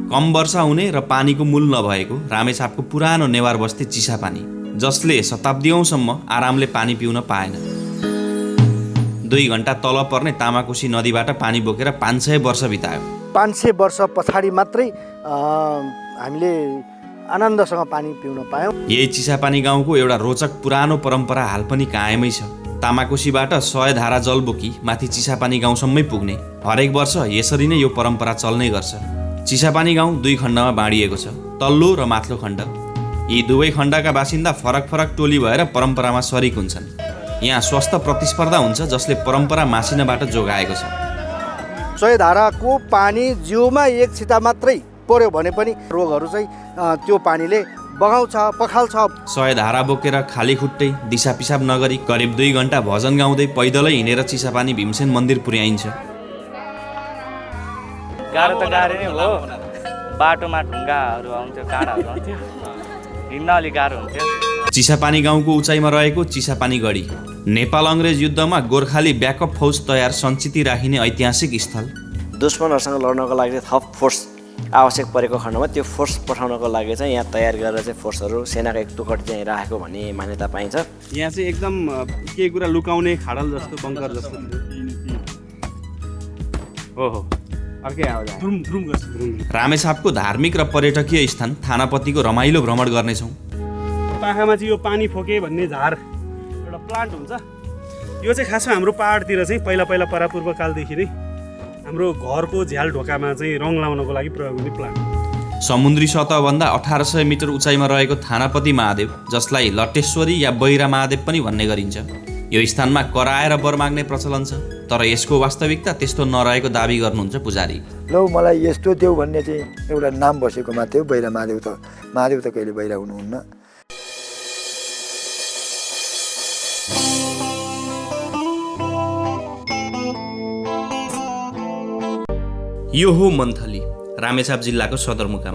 कम वर्षा हुने र पानीको मूल नभएको रामेछापको पुरानो नेवार बस्ती चिसापानी, जसले शताब्दीौँसम्म आरामले पानी पिउन पाएन। 2 घण्टा तल पर्ने तामाकोसी नदीबाट पानी बोकेर 500 वर्ष बितायो। 500 वर्ष पछाडि मात्रै हामीले आनन्दसँग पानी पिउन पायौँ। यही चिसापानी गाउँको एउटा रोचक पुरानो परम्परा हाल पनि कायमै छ। तामाकोसीबाट 100 धारा जल बोकी माथि चिसापानी गाउँसम्मै पुग्ने हरेक वर्ष यसरी नै यो परम्परा चल्ने गर्छ। चिसापानी गाउँ 2 खण्डमा बाँडिएको छ, तल्लो र माथिल्लो खण्ड। यी दुवै खण्डका बासिन्दा फरक फरक टोली भएर परम्परामा सरिक हुन्छन्। यहाँ स्वस्थ प्रतिस्पर्धा हुन्छ, जसले परम्परा मासिनबाट जोगाएको छ। 100 धाराको पानी जिउमा 1 छिटा मात्रै पर्यो भने पनि रोगहरू चाहिँ त्यो पानीले बगाउँछ, पखाल्छ। 100 धारा बोकेर खाली खुट्टै दिशा पिसाब नगरी करिब 2 घण्टा भजन गाउँदै पैदलै हिँडेर चिसापानी भीमसेन मन्दिर पुर्याइन्छ। गाह्रो त गाह्रो नै हो, बाटोमा ढुङ्गाहरू आउँथ्यो, काँडाहरू आउँथ्यो, हिँड्न अलिक गाह्रो हुन्थ्यो। चिसापानी गाउँको उचाइमा रहेको चिसापानी गढी नेपाल अङ्ग्रेज युद्धमा गोर्खाली ब्याकअप फौज तयार सञ्चित राखिने ऐतिहासिक स्थल। दुश्मनहरूसँग लड्नको लागि थप फोर्स आवश्यक परेको खण्डमा त्यो फोर्स पठाउनको लागि चाहिँ यहाँ तयार गरेर चाहिँ फोर्सहरू सेनाको एक टुकडी चाहिँ राखेको भन्ने मान्यता पाइन्छ। यहाँ चाहिँ एकदम केही कुरा लुकाउने खाडल जस्तो बङ्कर जस्तो हो। रामेछापको धार्मिक र पर्यटकीय स्थान थानापतिको रमाइलो भ्रमण गर्नेछौँ। पाखामा चाहिँ यो पानी फोके भन्ने झार एउटा प्लान्ट हुन्छ। यो चाहिँ खासमा हाम्रो पहाडतिर चाहिँ पहिला परापूर्व कालदेखि नै हाम्रो घरको झ्याल ढोकामा चाहिँ रङ लाउनको लागि प्रयोग हुने प्लान्ट। समुद्री सतहभन्दा 1800 मिटर उचाइमा रहेको थानापति महादेव, जसलाई लटेश्वरी या बैरा महादेव पनि भन्ने गरिन्छ, यो स्थानमा कराएर वर माग्ने प्रचलन छ। तर यसको वास्तविकता त्यस्तो नरहेको दाबी गर्नुहुन्छ पुजारी। लौ मलाई यस्तो देऊ भन्ने चाहिँ एउटा नाम बसेको मात्रै हो। बैरा महादेव त कहिले बैरा हुनुहुन्न। यो हो मन्थली, रामेछाप जिल्लाको सदरमुकाम।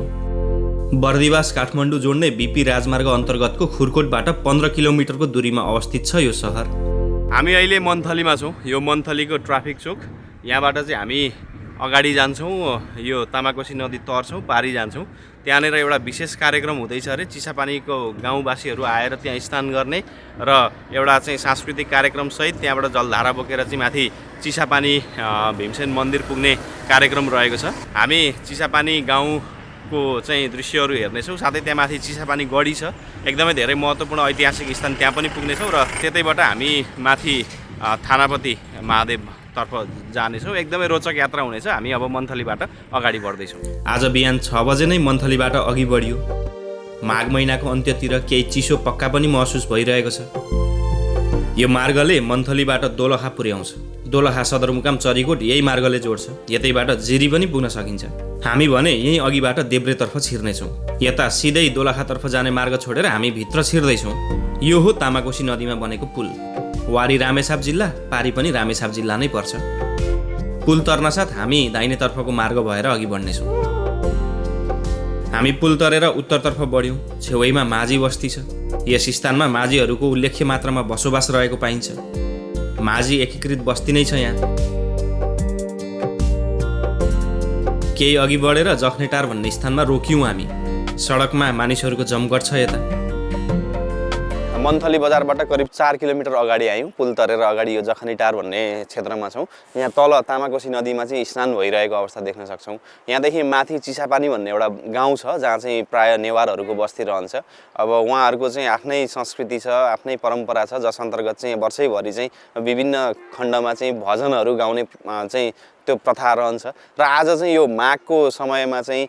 बर्दिवास काठमाडौँ जोड्ने बीपी राजमार्ग अन्तर्गतको खुरकोटबाट 15 किलोमिटरको दूरीमा अवस्थित छ यो सहर। हामी अहिले मन्थलीमा छौँ। यो मन्थलीको ट्राफिक चोक। यहाँबाट चाहिँ हामी अगाडि जान्छौँ, यो तामाकोसी नदी तर्छौँ, पारी जान्छौँ। त्यहाँनिर एउटा विशेष कार्यक्रम हुँदैछ अरे। चिसापानीको गाउँवासीहरू आएर त्यहाँ स्नान गर्ने र एउटा चाहिँ सांस्कृतिक कार्यक्रमसहित त्यहाँबाट जलधारा बोकेर चाहिँ माथि चिसापानी भीमसेन मन्दिर पुग्ने कार्यक्रम रहेको छ। हामी चिसापानी गाउँको चाहिँ दृश्यहरू हेर्नेछौँ। साथै त्यहाँ माथि चिसापानी गढी छ, एकदमै धेरै महत्त्वपूर्ण ऐतिहासिक स्थान, त्यहाँ पनि पुग्नेछौँ र त्यतैबाट हामी माथि थानापति महादेव तर्फ जानेछौँ। एकदमै रोचक यात्रा हुनेछ। हामी अब मन्थलीबाट अगाडि बढ्दैछौँ। आज बिहान 6 बजे नै मन्थलीबाट अघि बढियो। माघ महिनाको अन्त्यतिर केही चिसो पक्का पनि महसुस भइरहेको छ। यो मार्गले मन्थलीबाट दोलखा पुर्याउँछ। दोलखा सदरमुकाम चरीकोट यही मार्गले जोड्छ। यतैबाट जिरी पनि पुग्न सकिन्छ। हामी भने यही अघिबाट देब्रेतर्फ छिर्नेछौँ। यता सिधै दोलखातर्फ जाने मार्ग छोडेर हामी भित्र छिर्दैछौँ। यो हो तामाकोसी नदीमा बनेको पुल। वारी रामेछाप जिल्ला, पारी पनि रामेछाप जिल्ला नै पर्छ। पुल तर्नासाथ हामी दाहिनेतर्फको मार्ग भएर अघि बढ्नेछौँ। हामी पुल तरेर उत्तरतर्फ बढ्यौँ। छेउैमा माझी बस्ती छ। यस स्थानमा माझीहरूको उल्लेख्य मात्रामा बसोबास रहेको पाइन्छ। माझी एकीकृत बस्ती नै छ यहाँ। केही अघि बढेर जखनेटार भन्ने स्थानमा रोक्यौँ हामी। सडकमा मानिसहरूको जमघट छ। यता मन्थली बजारबाट करिब 4 किलोमिटर अगाडि आयौँ। पुल तरेर अगाडि यो जखनीटार भन्ने क्षेत्रमा छौँ। यहाँ तल तामाकोसी नदीमा चाहिँ स्नान भइरहेको अवस्था देख्न सक्छौँ। यहाँदेखि माथि चिसापानी भन्ने एउटा गाउँ छ, जहाँ चाहिँ प्राय नेवारहरूको बस्ती रहन्छ। अब उहाँहरूको चाहिँ आफ्नै संस्कृति छ, आफ्नै परम्परा छ, जस अन्तर्गत चाहिँ वर्षैभरि चाहिँ विभिन्न खण्डमा चाहिँ भजनहरू गाउने चाहिँ त्यो प्रथा रहन्छ। र आज चाहिँ यो माघको समयमा चाहिँ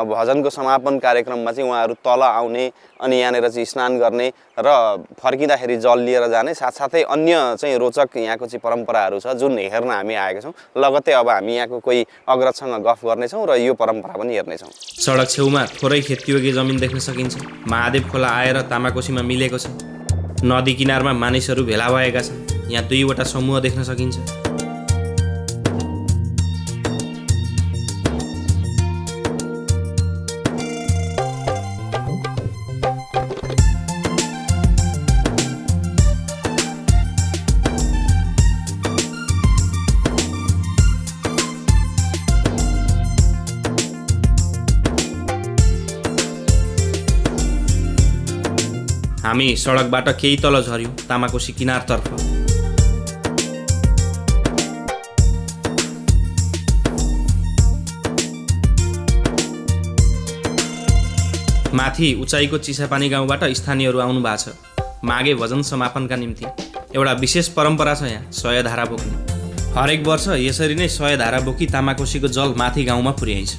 भजनको समापन कार्यक्रममा चाहिँ उहाँहरू तल आउने अनि यहाँनिर चाहिँ स्नान गर्ने र फर्किँदाखेरि जल लिएर जाने, साथसाथै अन्य चाहिँ रोचक यहाँको चाहिँ परम्पराहरू छ जुन हेर्न हामी आएका छौँ। लगत्तै अब हामी यहाँको कोही अग्रजसँग गफ गर्नेछौँ र यो परम्परा पनि हेर्नेछौँ। सडक छेउमा थोरै खेतीयोग्य जमिन देख्न सकिन्छ। महादेव खोला आएर तामाकोसीमा मिलेको छ। नदी किनारमा मानिसहरू भेला भएका छन्। यहाँ 2वटा समूह देख्न सकिन्छ। हामी सडकबाट केही तल झर्यौँ तामाकोसी किनारतर्फ। माथि उचाइको चिसापानी गाउँबाट स्थानीयहरू आउनु भएको छ माघे भजन समापनका निम्ति। एउटा विशेष परम्परा छ यहाँ सयधारा बोक्ने। हरेक वर्ष यसरी नै सयधारा बोकी तामाकोसीको जल माथि गाउँमा पुर्याइन्छ।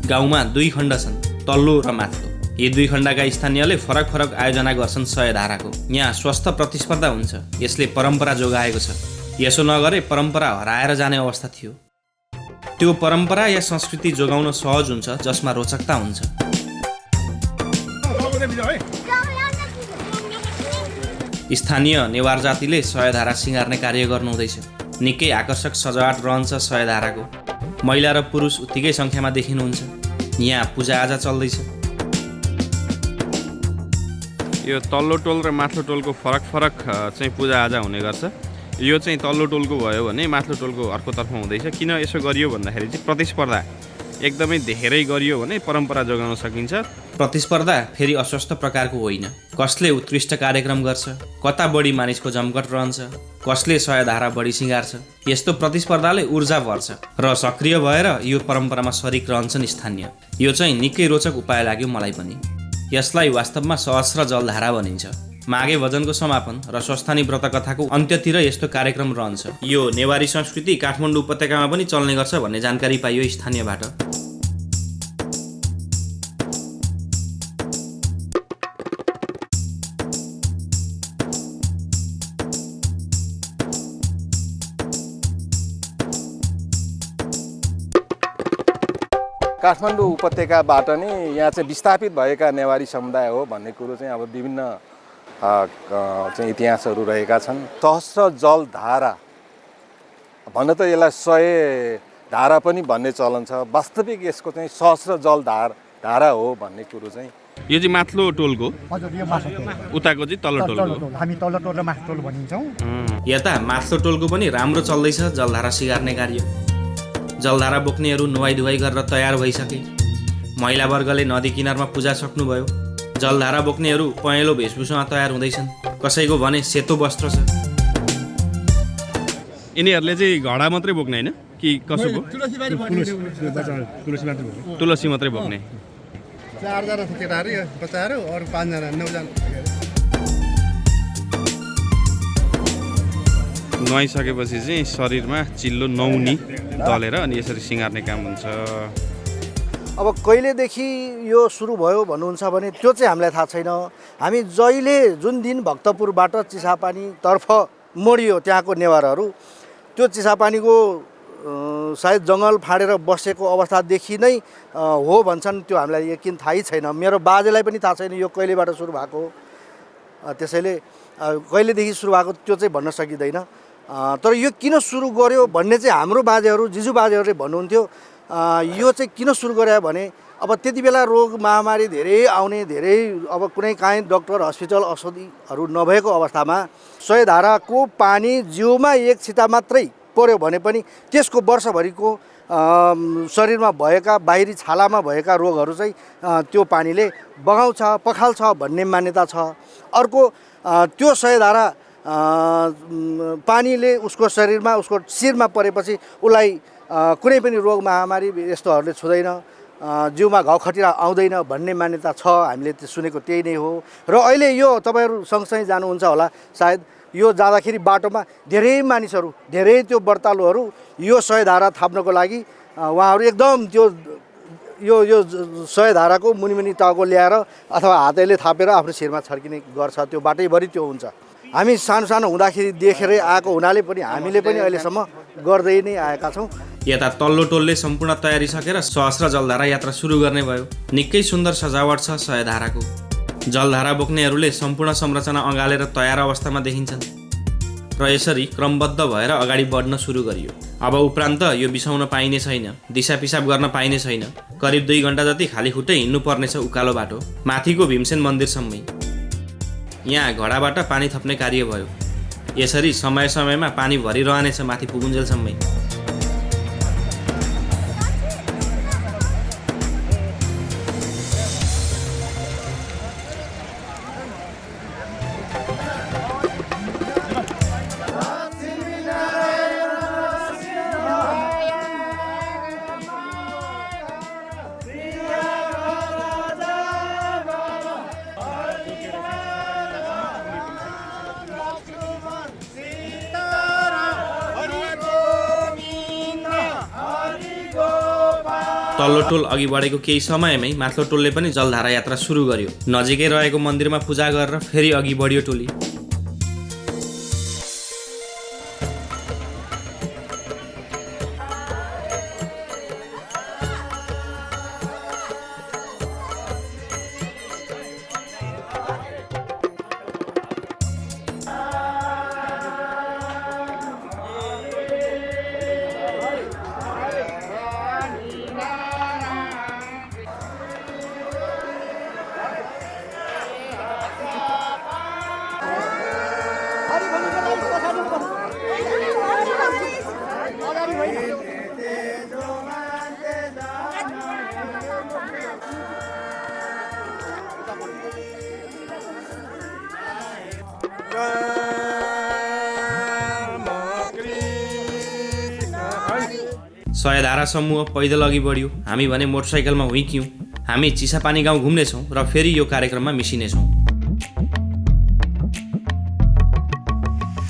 गाउँमा 2 खण्ड छन्, तल्लो र माथिल्लो। यी 2 खण्डका स्थानीयले फरक फरक आयोजना गर्छन् सयधाराको। यहाँ स्वस्थ प्रतिस्पर्धा हुन्छ, यसले परम्परा जोगाएको छ। यसो नगरे परम्परा हराएर जाने अवस्था थियो। त्यो परम्परा या संस्कृति जोगाउन सहज हुन्छ जसमा रोचकता हुन्छ। स्थानीय नेवार जातिले सयधारा सिँगार्ने कार्य गर्नुहुँदैछ। निकै आकर्षक सजावट रहन्छ सयधाराको। महिला र पुरुष उत्तिकै सङ्ख्यामा देखिनुहुन्छ। यहाँ पूजाआजा चल्दैछ। यो तल्लो टोल र माथिल्लो टोलको फरक फरक चाहिँ पूजाआजा हुने गर्छ। यो चाहिँ तल्लो टोलको भयो भने माथिल्लो टोलको अर्कोतर्फ हुँदैछ। किन यसो गरियो भन्दाखेरि चाहिँ प्रतिस्पर्धा एकदमै धेरै गरियो भने परम्परा जोगाउन सकिन्छ। प्रतिस्पर्धा फेरि अस्वस्थ प्रकारको होइन। कसले उत्कृष्ट कार्यक्रम गर्छ, कता बढी मानिसको जमघट रहन्छ, कसले सयधारा बढी सिँगार्छ, यस्तो प्रतिस्पर्धाले ऊर्जा भर्छ र सक्रिय भएर यो परम्परामा सरिक रहन्छन् स्थानीय। यो चाहिँ निकै रोचक उपाय लाग्यो मलाई पनि। यसलाई वास्तवमा सहस्र जलधारा भनिन्छ। माघे भजनको समापन र स्वस्थानी व्रत कथाको अन्त्यतिर यस्तो कार्यक्रम रहन्छ। यो नेवारी संस्कृति काठमाडौँ उपत्यकामा पनि चल्ने गर्छ भन्ने जानकारी पाइयो स्थानीयबाट। काठमाडौँ उपत्यकाबाट नै यहाँ चाहिँ विस्थापित भएका नेवारी समुदाय हो भन्ने कुरो चाहिँ अब विभिन्न चाहिँ इतिहासहरू रहेका छन्। सहस्र जलधारा भन्न त यसलाई 100 धारा पनि भन्ने चलन छ। वास्तविक यसको चाहिँ सहस्र जलधारा हो भन्ने कुरो चाहिँ यो चाहिँ माथिल्लो टोलको, हजुर यो माथिल्लो टोल। उताको चाहिँ तल्लो टोलको। हामी तल्लो टोल र माथिल्लो टोल भनिन्छौँ। यता माथिल्लो टोलको पनि राम्रो चल्दैछ जलधारा सिँगार्ने कार्य। जलधारा बोक्नेहरू नुहाई धुवाई गरेर तयार भइसके। महिला वर्गले नदी किनारमा पूजा सक्नुभयो। जलधारा बोक्नेहरू पहेँलो वेशभूषामा तयार हुँदैछन्। कसैको भने सेतो वस्त्र छ। यिनीहरूले चाहिँ घडा मात्रै बोक्ने होइन कि कसो? तुलसी मात्रै बोक्ने। 4 जना केटाहरू बच्चाहरू अरू 5 जना 9 जना। नुहाइसकेपछि चाहिँ शरीरमा चिल्लो नौनी दलेर अनि यसरी सिँगार्ने काम हुन्छ। अब कहिलेदेखि यो सुरु भयो भन्नुहुन्छ भने त्यो चाहिँ हामीलाई थाहा छैन। हामी जहिले जुन दिन भक्तपुरबाट चिसापानीतर्फ मोडियो त्यहाँको नेवारहरू, त्यो चिसापानीको सायद जङ्गल फाँडेर बसेको अवस्थादेखि नै हो भन्छन्। त्यो हामीलाई यकिन थाहै छैन। मेरो बाजेलाई पनि थाहा छैन यो कहिलेबाट सुरु भएको। त्यसैले कहिलेदेखि सुरु भएको त्यो चाहिँ भन्न सकिँदैन। तर यो किन सुरु गर्यो भन्ने चाहिँ हाम्रो बाजेहरू जिजु बाजेहरूले भन्नुहुन्थ्यो। यो चाहिँ किन सुरु गरे भने अब त्यति बेला रोग महामारी धेरै आउने, धेरै अब कुनै काहीँ डक्टर हस्पिटल औषधिहरू नभएको अवस्थामा सयधाराको पानी जिउमा 1 छिटा मात्रै पर्यो भने पनि त्यसको वर्षभरिको शरीरमा भएका बाहिरी छालामा भएका रोगहरू चाहिँ त्यो पानीले बगाउँछ, पखाल्छ भन्ने मान्यता छ। अर्को त्यो सयधारा पानीले उसको शरीरमा, उसको शिरमा परेपछि उसलाई कुनै पनि रोग महामारी यस्तोहरूले छुँदैन, जिउमा घाउ खटिरा आउँदैन भन्ने मान्यता छ। हामीले त्यो सुनेको त्यही नै हो। र अहिले यो तपाईँहरू सँगसँगै जानुहुन्छ होला सायद, यो जाँदाखेरि बाटोमा धेरै मानिसहरू, धेरै त्यो व्रतालुहरू यो सयधारा थाप्नको लागि उहाँहरू एकदम त्यो यो सयधाराको मुनि टाउको ल्याएर अथवा हातैले थापेर आफ्नो शिरमा छर्किने गर्छ। त्यो बाटैभरि त्यो हुन्छ। हामी सानो सानो हुँदाखेरि देखेर आएको हुनाले पनि हामीले पनि अहिलेसम्म गर्दै नै आएका छौँ। यता तल्लो टोलले सम्पूर्ण तयारी सकेर सहस्र जलधारा यात्रा सुरु गर्ने भयो। निकै सुन्दर सजावट छ सयधाराको। जलधारा बोक्नेहरूले सम्पूर्ण संरचना अँगालेर तयार अवस्थामा देखिन्छन् र यसरी क्रमबद्ध भएर अगाडि बढ्न सुरु गरियो। अब उपरान्त यो बिसाउन पाइने छैन, दिशा पिसाब गर्न पाइने छैन। करिब 2 घण्टा जति खाली खुट्टै हिँड्नु पर्नेछ उकालो बाटो माथिको भीमसेन मन्दिरसम्मै। यहाँ घडाबाट पानी थप्ने कार्य भयो। यसरी समय समयमा पानी भरिरहनेछ माथि पुगुन्जेलसम्मै। तल्लो टोल अघि बढेको केही समयमै माथिल्लो टोलले पनि जलधारा यात्रा सुरु गर्यो। नजिकै रहेको मन्दिरमा पूजा गरेर फेरि अघि बढ्यो टोली। सयधारा समूह पैदल अघि बढ्यो, हामी भने मोटरसाइकलमा हुइक्यौँ। हामी चिसापानी गाउँ घुम्नेछौँ र फेरि यो कार्यक्रममा मिसिनेछौँ।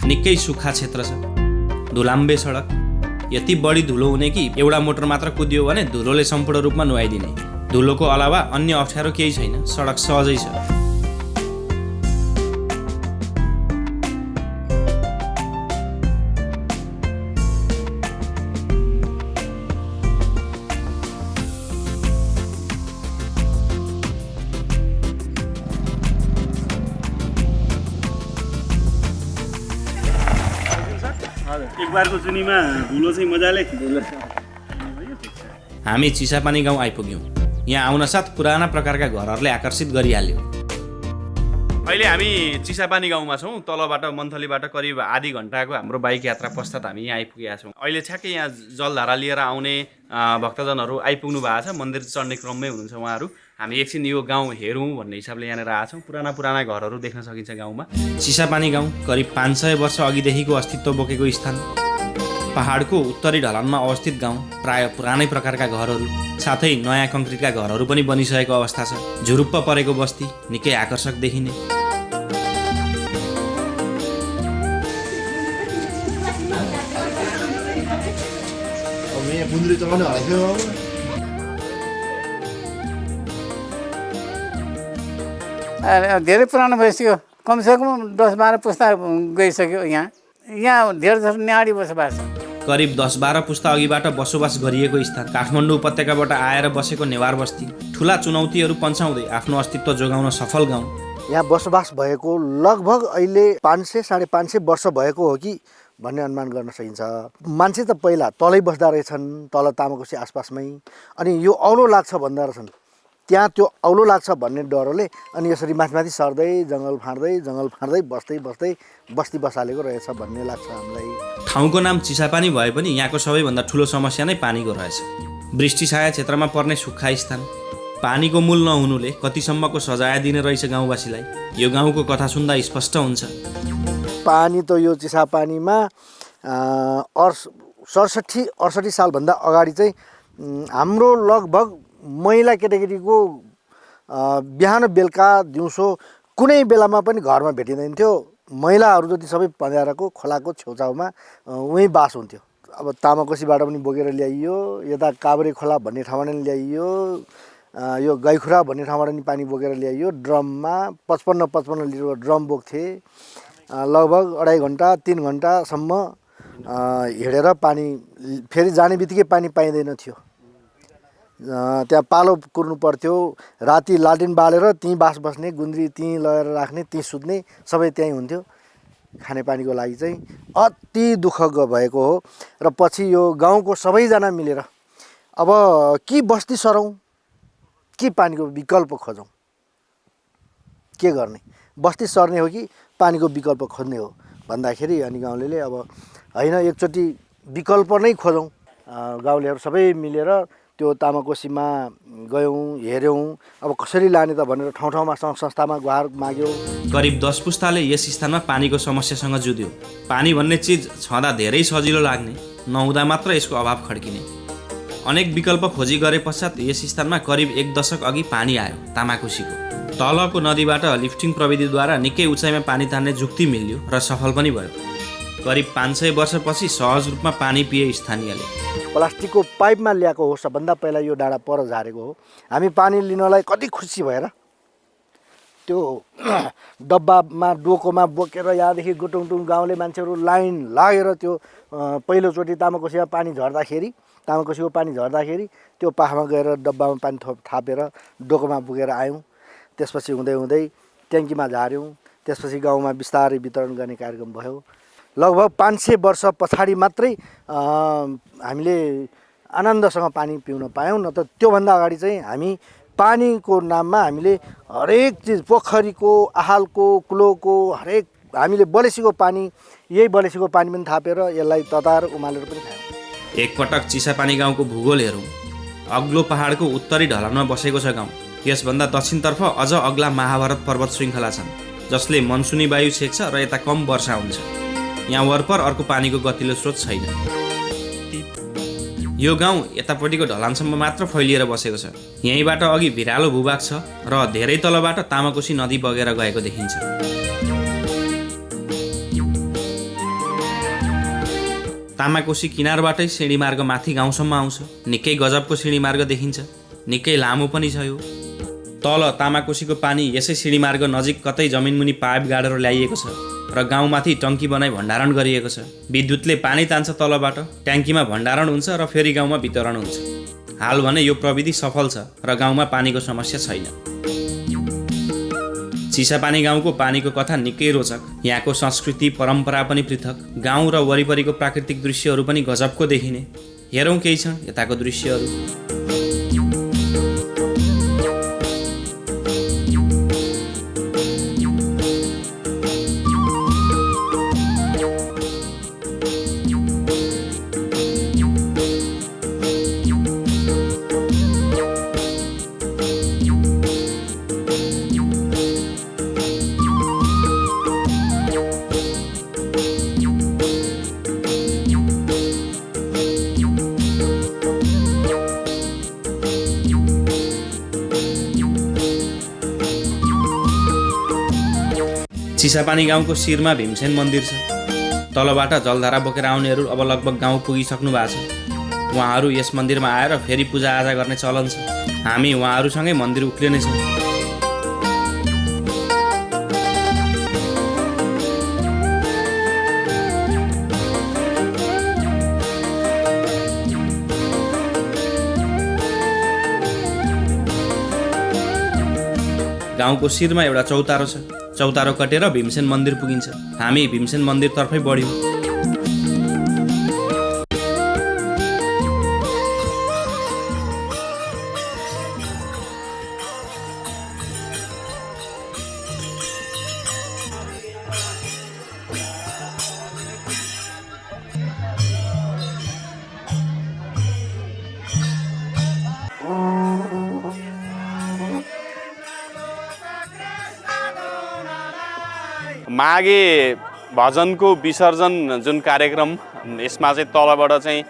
निकै सुक्खा क्षेत्र छ, धुलाम्बे सडक। यति बढी धुलो हुने कि एउटा मोटर मात्र कुदियो भने धुलोले सम्पूर्ण रूपमा नुहाइदिने। धुलोको अलावा अन्य अप्ठ्यारो केही छैन, सडक सहजै छ। एक बारको जुनीमा धुलो चाहिँ मजाले हामी चिसापानी गाउँ आइपुग्यौँ। यहाँ आउन साथ पुराना प्रकारका घरहरूले आकर्षित गरिहाल्यो। अहिले हामी चिसापानी गाउँमा छौँ। तलबाट मन्थलीबाट करिब आधी घन्टाको हाम्रो बाइक यात्रा पश्चात हामी यहाँ आइपुगेका छौँ। अहिले ठ्याक्कै यहाँ जलधारा लिएर आउने भक्तजनहरू आइपुग्नु भएको छ। मन्दिर चढ्ने क्रममै हुनुहुन्छ उहाँहरू। हामी एकछिन यो गाउँ हेरौँ भन्ने हिसाबले यहाँनिर आएछौँ। पुराना घरहरू देख्न सकिन्छ गाउँमा। चिसापानी गाउँ करिब 500 वर्ष अघिदेखिको अस्तित्व बोकेको स्थान। पहाडको उत्तरी ढलानमा अवस्थित गाउँ, प्राय पुरानै प्रकारका घरहरू साथै नयाँ कङ्क्रिटका घरहरू पनि बनिसकेको अवस्था छ। झुरुप्प परेको बस्ती निकै आकर्षक देखिने। बुन्द्री चलाउने हाल्थ्यो। धेरै पुरानो भइसक्यो, कमसेकम 10-12 पुस्ता गइसक्यो। यहाँ धेरै जसो नेवारी बसोबास छ। करिब 10-12 पुस्ता अघिबाट बसोबास गरिएको स्थान काठमाडौँ उपत्यकाबाट आएर बसेको नेवार बस्ती ठुला चुनौतीहरू पन्छाउँदै आफ्नो अस्तित्व जोगाउन सफल गाउँ। यहाँ बसोबास भएको लगभग अहिले 500-550 वर्ष भएको हो कि भन्ने अनुमान गर्न सकिन्छ। मान्छे त पहिला तलै बस्दा रहेछन्, तल तामाकोसी आसपासमै। अनि यो औलो लाग्छ भन्दा रहेछन्, त्यहाँ त्यो औलो लाग्छ भन्ने डरले अनि यसरी माथि सर्दै जङ्गल फाँड्दै बस्दै बस्ती बसालेको रहेछ भन्ने लाग्छ हामीलाई। ठाउँको नाम चिसापानी भए पनि यहाँको सबैभन्दा ठुलो समस्या नै पानीको रहेछ। वृष्टि छाया क्षेत्रमा पर्ने सुक्खा स्थान, पानीको मूल नहुनुले कतिसम्मको सजाय दिने रहेछ गाउँवासीलाई। यो गाउँको कथा सुन्दा स्पष्ट हुन्छ। पानी त यो चिसापानीमा 67-68 सालभन्दा अगाडि चाहिँ हाम्रो लगभग महिला केटाकेटीको बिहान बेलुका दिउँसो कुनै बेलामा पनि घरमा भेटिँदैन थियो। महिलाहरू जति सबै पँध्याराको खोलाको छेउछाउमा उहीँ बास हुन्थ्यो। अब तामाकोसीबाट पनि बोकेर ल्याइयो, यता काभ्रे खोला भन्ने ठाउँबाट पनि ल्याइयो, यो गाईखुरा भन्ने ठाउँबाट पनि पानी बोकेर ल्याइयो। ड्रममा 55 लिटरको ड्रम बोक्थे। लगभग 2.5 घन्टा 3 घन्टासम्म हिँडेर पानी फेरि जाने बित्तिकै पानी पाइँदैन थियो। त्यहाँ पालो कुर्नु पर्थ्यो। राति लालटिन बालेर त्यहीँ बास बस्ने, गुन्द्री त्यहीँ लगेर राख्ने, त्यहीँ सुत्ने, सबै त्यहीँ हुन्थ्यो। खानेपानीको लागि चाहिँ अति दुःख भएको हो। र पछि यो गाउँको सबैजना मिलेर अब कि बस्ती सरौँ कि पानीको विकल्प खोजौँ, के गर्ने, बस्ती सर्ने हो कि पानीको विकल्प खोज्ने हो भन्दाखेरि अनि गाउँलेले अब होइन एकचोटि विकल्प नै खोजौँ। गाउँलेहरू सबै मिलेर त्यो तामाकोसीमा गयौँ, हेऱ्यौँ। अब कसरी लाने त भनेर ठाउँमा संस्थामा गुहार माग्यो। करिब 10 पुस्ताले यस स्थानमा पानीको समस्यासँग जुध्यो। पानी भन्ने चिज छँदा धेरै सजिलो लाग्ने, नहुँदा मात्र यसको अभाव खड्किने। अनेक विकल्प खोजी गरे पश्चात यस स्थानमा करिब 1 दशक अघि पानी आयो तामाकोसीको। तलको नदीबाट लिफ्टिङ प्रविधिद्वारा निकै उचाइमा पानी तान्ने जुक्ति मिल्यो र सफल पनि भयो। करिब 500 वर्षपछि सहज रूपमा पानी पिए स्थानीयले। प्लास्टिकको पाइपमा ल्याएको हो, सबभन्दा पहिला यो डाँडा पर झारेको हो। हामी पानी लिनलाई कति खुसी भएर त्यो डब्बामा डोकोमा बोकेर यहाँदेखि गुटुङटुङ गाउँले मान्छेहरू लाइन लागेर त्यो पहिलोचोटि तामाकोसीमा पानी झर्दाखेरि त्यो पाखामा गएर डब्बामा पानी थापेर डोकोमा बोकेर आयौँ। त्यसपछि हुँदै हुँदै ट्याङ्कीमा झार्यौँ। त्यसपछि गाउँमा बिस्तारै वितरण गर्ने कार्यक्रम भयो। लगभग 500 वर्ष पछाडि मात्रै हामीले आनन्दसँग पानी पिउन पायौँ। न त त्योभन्दा अगाडि चाहिँ हामी पानीको नाममा हामीले हरेक चिज, पोखरीको, आहालको, कुलोको, हरेक हामीले बलेसीको पानी, यही बलेसीको पानी पनि थापेर यसलाई तताएर उमालेर पनि खायौँ। एकपटक चिसापानी गाउँको भूगोल हेरौँ। अग्लो पहाडको उत्तरी ढलानमा बसेको छ गाउँ। यसभन्दा दक्षिणतर्फ अझ अग्ला महाभारत पर्वत श्रृङ्खला छन्, जसले मनसुनी वायु छेक्छ र यता कम वर्षा हुन्छ। यहाँ वरपर अर्को पानीको गतिलो स्रोत छैन। यो गाउँ यतापट्टिको ढलानसम्म मात्र फैलिएर बसेको छ। यहीँबाट अघि भिरालो भूभाग छ र धेरै तलबाट तामाकोसी नदी बगेर गएको देखिन्छ। तामाकोसी किनारबाटै सिँढीमार्ग माथि गाउँसम्म आउँछ। निकै गजबको सिँढीमार्ग देखिन्छ, निकै लामो पनि छ यो। तल तामाकोसीको पानी यसै सिँढीमार्ग नजिक कतै जमिनमुनि पाइप गाडेर ल्याइएको छ र गाउँमाथि टङ्की बनाई भण्डारण गरिएको छ। विद्युतले पानी तान्छ तलबाट, ट्याङ्कीमा भण्डारण हुन्छ र फेरि गाउँमा वितरण हुन्छ। हाल भने यो प्रविधि सफल छ र गाउँमा पानीको समस्या छैन। चिसापानी गाउँको पानीको कथा निकै रोचक। यहाँको संस्कृति परम्परा पनि पृथक। गाउँ र वरिपरिको प्राकृतिक दृश्यहरू पनि गजबको देखिने। हेरौँ केही क्षण यताको दृश्यहरू। चिसापानी गाउँको शिरमा भीमसेन मन्दिर छ। तलबाट जलधारा बोकेर आउनेहरू अब लगभग गाउँ पुगिसक्नु भएको छ। उहाँहरू यस मन्दिरमा आएर फेरि पूजाआजा गर्ने चलन छ। हामी उहाँहरूसँगै मन्दिर उक्लिनेछौँ। गाउँको शिरमा एउटा चौतारो छ। चौतारो कटेर भीमसेन मन्दिर पुगिन्छ। हामी भीमसेन मन्दिरतर्फै बढ्यौँ। माघे भजनको विसर्जन जुन कार्यक्रम, यसमा चाहिँ तलबाट चाहिँ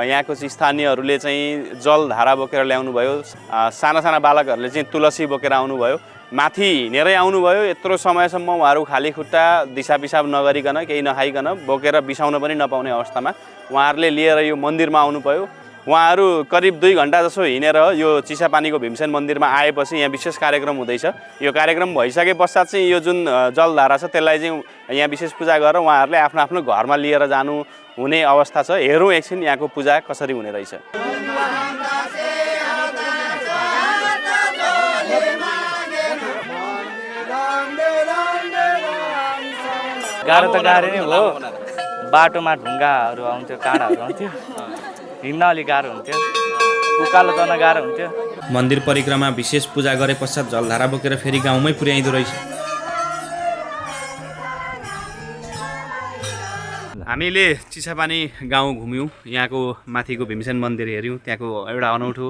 यहाँको चाहिँ स्थानीयहरूले चाहिँ जलधारा बोकेर ल्याउनु भयो। साना साना बालकहरूले चाहिँ तुलसी बोकेर आउनुभयो। माथि हिँडेरै आउनुभयो। यत्रो समयसम्म उहाँहरू खाली खुट्टा दिसा पिसाब नगरिकन, केही नखाइकन, बोकेर बिसाउन पनि नपाउने अवस्थामा उहाँहरूले लिएर यो मन्दिरमा आउनुभयो। उहाँहरू करिब 2 घन्टा जसो हिँडेर यो चिसापानीको भीमसेन मन्दिरमा आएपछि यहाँ विशेष कार्यक्रम हुँदैछ। यो कार्यक्रम भइसके पश्चात चाहिँ यो जुन जलधारा छ त्यसलाई चाहिँ यहाँ विशेष पूजा गरेर उहाँहरूले आफ्नो आफ्नो घरमा लिएर जानु हुने अवस्था छ। हेरौँ एकछिन यहाँको पूजा कसरी हुने रहेछ। गाह्रो त गाह्रो नै हो। बाटोमा ढुङ्गाहरू आउँथ्यो, काँडाहरू आउँथ्यो, हिँड्न अलिक गाह्रो हुन्थ्यो, उकालो चढ्न गाह्रो हुन्थ्यो। मन्दिर परिक्रमा विशेष पूजा गरे पश्चात जलधारा बोकेर फेरि गाउँमै पुर्याइँदो रहेछ। हामीले चिसापानी गाउँ घुम्यौँ, यहाँको माथिको भीमसेन मन्दिर हेऱ्यौँ, त्यहाँको एउटा अनौठो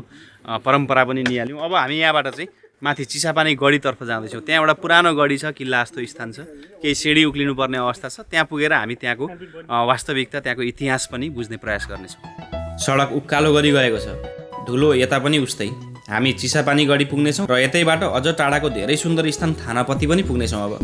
परम्परा पनि निहाल्यौँ। अब हामी यहाँबाट चाहिँ माथि चिसापानी गढीतर्फ जाँदैछौँ। त्यहाँ एउटा पुरानो गढी छ, किल्ला जस्तो स्थान छ, केही सिँढी उक्लिनुपर्ने अवस्था छ। त्यहाँ पुगेर हामी त्यहाँको वास्तविकता, त्यहाँको इतिहास पनि बुझ्ने प्रयास गर्नेछौँ। सडक उक्कालो गरी गएको छ, धुलो यता पनि उस्तै। हामी चिसापानी गढी पुग्नेछौँ र यतैबाट अझ टाढाको धेरै सुन्दर स्थान थानापति पनि पुग्नेछौँ। अब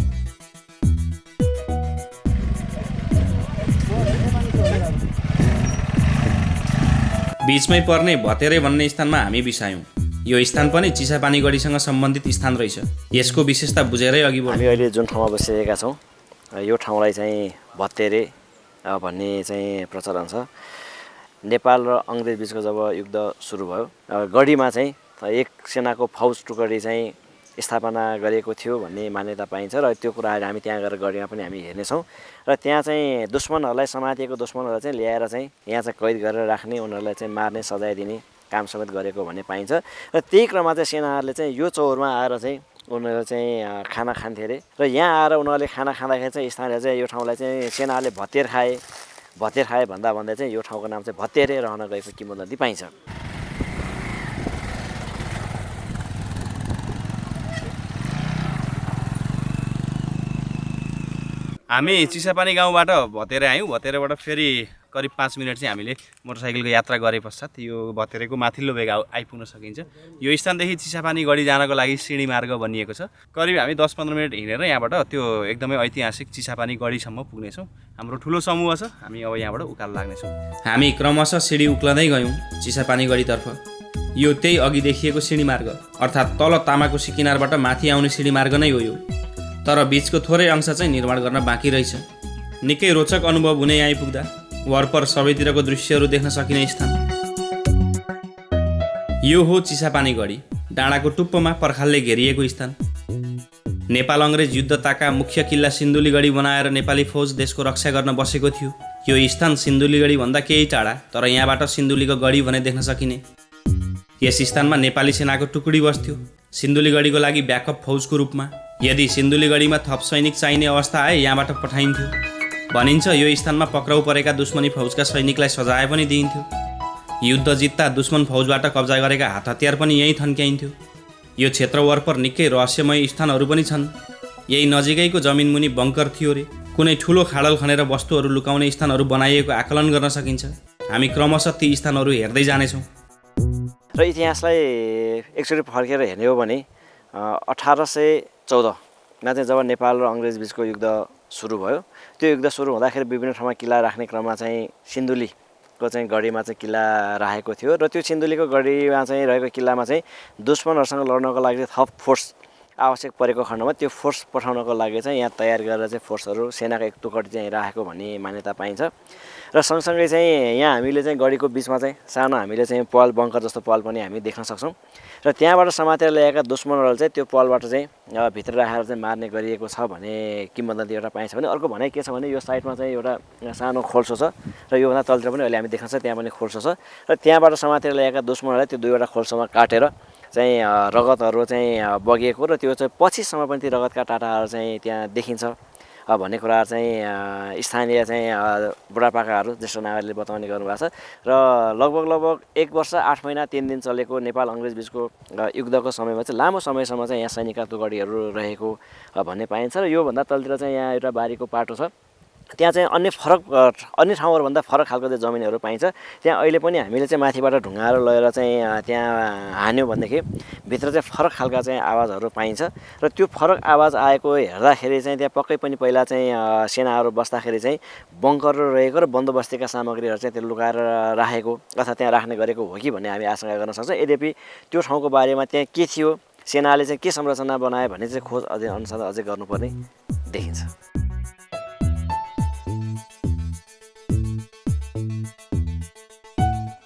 बीचमै पर्ने भतेरे भन्ने स्थानमा हामी बिसायौँ। यो स्थान पनि चिसापानी गढीसँग सम्बन्धित स्थान रहेछ। यसको विशेषता बुझेरै अघि बढ्यौँ। हामी अहिले जुन ठाउँमा बसिरहेका छौँ यो ठाउँलाई चाहिँ भतेरे भन्ने चाहिँ प्रचलन छ। नेपाल र अङ्ग्रेज बिचको जब युद्ध सुरु भयो गढीमा चाहिँ एक सेनाको फौज टुकडी चाहिँ स्थापना गरिएको थियो भन्ने मान्यता पाइन्छ र त्यो कुराहरू हामी त्यहाँ गएर गढीमा पनि हामी हेर्नेछौँ। र त्यहाँ चाहिँ दुश्मनहरूलाई समातिएको दुश्मनहरूलाई चाहिँ ल्याएर चाहिँ यहाँ चाहिँ कैद गरेर राख्ने, उनीहरूलाई चाहिँ मार्ने, सजाय दिने काम समेत गरेको भन्ने पाइन्छ। र त्यही क्रममा चाहिँ सेनाहरूले चाहिँ यो चौरमा आएर चाहिँ उनीहरू चाहिँ खाना खान्थे अरे र यहाँ आएर उनीहरूले खाना खाँदाखेरि चाहिँ स्थानीय चाहिँ यो ठाउँलाई चाहिँ सेनाले भतेर खाए भन्दा चाहिँ यो ठाउँको नाम चाहिँ भतेरे रहन गएको किंवदन्ती पाइन्छ। हामी चिसापानी गाउँबाट भतेरे आयौँ। भतेरेबाट फेरि करिब 5 मिनट चाहिँ हामीले मोटरसाइकलको यात्रा गरे पश्चात यो भतेरेको माथिल्लो भेग आइपुग्न सकिन्छ। यो स्थानदेखि चिसापानी गढी जानको लागि सिँढी मार्ग बनिएको छ। करिब हामी 10-15 मिनट हिँडेर यहाँबाट त्यो एकदमै ऐतिहासिक चिसापानी गढीसम्म पुग्नेछौँ। हाम्रो ठुलो समूह छ, हामी अब यहाँबाट उकालो लाग्नेछौँ। हामी क्रमशः सिँढी उक्लँदै गयौँ चिसापानी गढीतर्फ। यो त्यही अघि देखिएको सिँढी मार्ग अर्थात् तल तामाकोसी किनारबाट माथि आउने सिँढी मार्ग नै हो यो। तर बीचको थोरै अंश चाहिँ निर्माण गर्न बाँकी रहेछ। निकै रोचक अनुभव हुने यहाँ आइपुग्दा वरपर सबैतिरको दृश्यहरू देख्न सकिने स्थान। यो हो चिसापानी गढी, डाँडाको टुप्पोमा पर्खालले घेरिएको स्थान। नेपाल अङ्ग्रेज युद्धताका मुख्य किल्ला सिन्धुलीगढी बनाएर नेपाली फौज देशको रक्षा गर्न बसेको थियो। यो स्थान सिन्धुलीगढी भन्दा केही टाढा, तर यहाँबाट सिन्धुलीको गढी भने देख्न सकिने। यस स्थानमा नेपाली सेनाको टुकडी बस्थ्यो, सिन्धुलीगढीको लागि ब्याकअप फौजको रूपमा। यदि सिन्धुलीगढीमा थप सैनिक चाहिने अवस्था आए यहाँबाट पठाइन्थ्यो। भनिन्छ यो स्थानमा पक्राउ परेका दुश्मनी फौजका सैनिकलाई सजाय पनि दिइन्थ्यो। युद्ध जित्दा दुश्मन फौजबाट कब्जा गरेका हात हतियार पनि यहीँ थन्क्याइन्थ्यो। यो क्षेत्र वरपर निकै रहस्यमय स्थानहरू पनि छन्। यही नजिकैको जमिनमुनि बङ्कर थियो रे। कुनै ठुलो खाडल खनेर वस्तुहरू लुकाउने स्थानहरू बनाइएको आकलन गर्न सकिन्छ। हामी क्रमशः ती स्थानहरू हेर्दै जानेछौँ। र इतिहासलाई एकचोटि फर्केर हेर्ने हो भने 1814मा चाहिँ जब नेपाल र अङ्ग्रेज बिचको युद्ध सुरु भयो, त्यो युद्ध सुरु हुँदाखेरि विभिन्न ठाउँमा किल्ला राख्ने क्रममा चाहिँ सिन्धुलीको चाहिँ गढीमा चाहिँ किल्ला राखेको थियो। र त्यो सिन्धुलीको गढीमा चाहिँ रहेको किल्लामा चाहिँ दुश्मनहरूसँग लड्नको लागि थप फोर्स आवश्यक परेको खण्डमा त्यो फोर्स पठाउनको लागि चाहिँ यहाँ तयार गरेर चाहिँ फोर्सहरू सेनाको एक टुकडी चाहिँ राखेको भन्ने मान्यता पाइन्छ। र सँगसँगै चाहिँ यहाँ हामीले चाहिँ गढीको बिचमा चाहिँ सानो हामीले चाहिँ पल बङ्कर जस्तो पल पनि हामी देख्न सक्छौँ। र त्यहाँबाट समातेर ल्याएका दुश्मनहरू चाहिँ त्यो पलबाट चाहिँ भित्र राखेर चाहिँ मार्ने गरिएको छ भने किंवदन्ती एउटा पाइन्छ भने। अर्को भनाइ के छ भने यो साइडमा चाहिँ एउटा सानो खोल्सो छ र योभन्दा तलतिर पनि अहिले हामी देख्न सक्छौँ त्यहाँ पनि खोल्सो छ। र त्यहाँबाट समातेर ल्याएका दुश्मनहरूलाई त्यो दुईवटा खोल्सोमा काटेर चाहिँ रगतहरू चाहिँ बगेको र त्यो चाहिँ पछिसम्म पनि ती रगतका टाटाहरू चाहिँ त्यहाँ देखिन्छ भन्ने कुराहरू चाहिँ स्थानीय चाहिँ बुढापाकाहरू ज्येष्ठ नागरिकले बताउने गर्नुभएको छ। र लगभग 1 वर्ष 8 महिना 3 दिन चलेको नेपाल अङ्ग्रेज बिचको युद्धको समयमा चाहिँ लामो समयसम्म चाहिँ यहाँ सैनिकका टुकडीहरू रहेको भन्ने पाइन्छ। र योभन्दा तलतिर चाहिँ यहाँ एउटा बारीको पाटो छ, त्यहाँ चाहिँ अन्य ठाउँहरूभन्दा फरक खालको चाहिँ जमिनहरू पाइन्छ। त्यहाँ अहिले पनि हामीले चाहिँ माथिबाट ढुङ्गाहरू लगेर चाहिँ त्यहाँ हान्यौँ भनेदेखि भित्र चाहिँ फरक खालका चाहिँ आवाजहरू पाइन्छ। र त्यो फरक आवाज आएको हेर्दाखेरि चाहिँ त्यहाँ पक्कै पनि पहिला चाहिँ सेनाहरू बस्दाखेरि चाहिँ बङ्करहरू रहेको र बन्दोबस्तीका सामग्रीहरू चाहिँ त्यो लुकाएर राखेको अथवा त्यहाँ राख्ने गरेको हो कि भन्ने हामी आशंका गर्न सक्छौँ। यद्यपि त्यो ठाउँको बारेमा त्यहाँ के थियो, सेनाले चाहिँ के संरचना बनायो भन्ने चाहिँ खोज अनुसन्धान अझै गर्नुपर्ने देखिन्छ।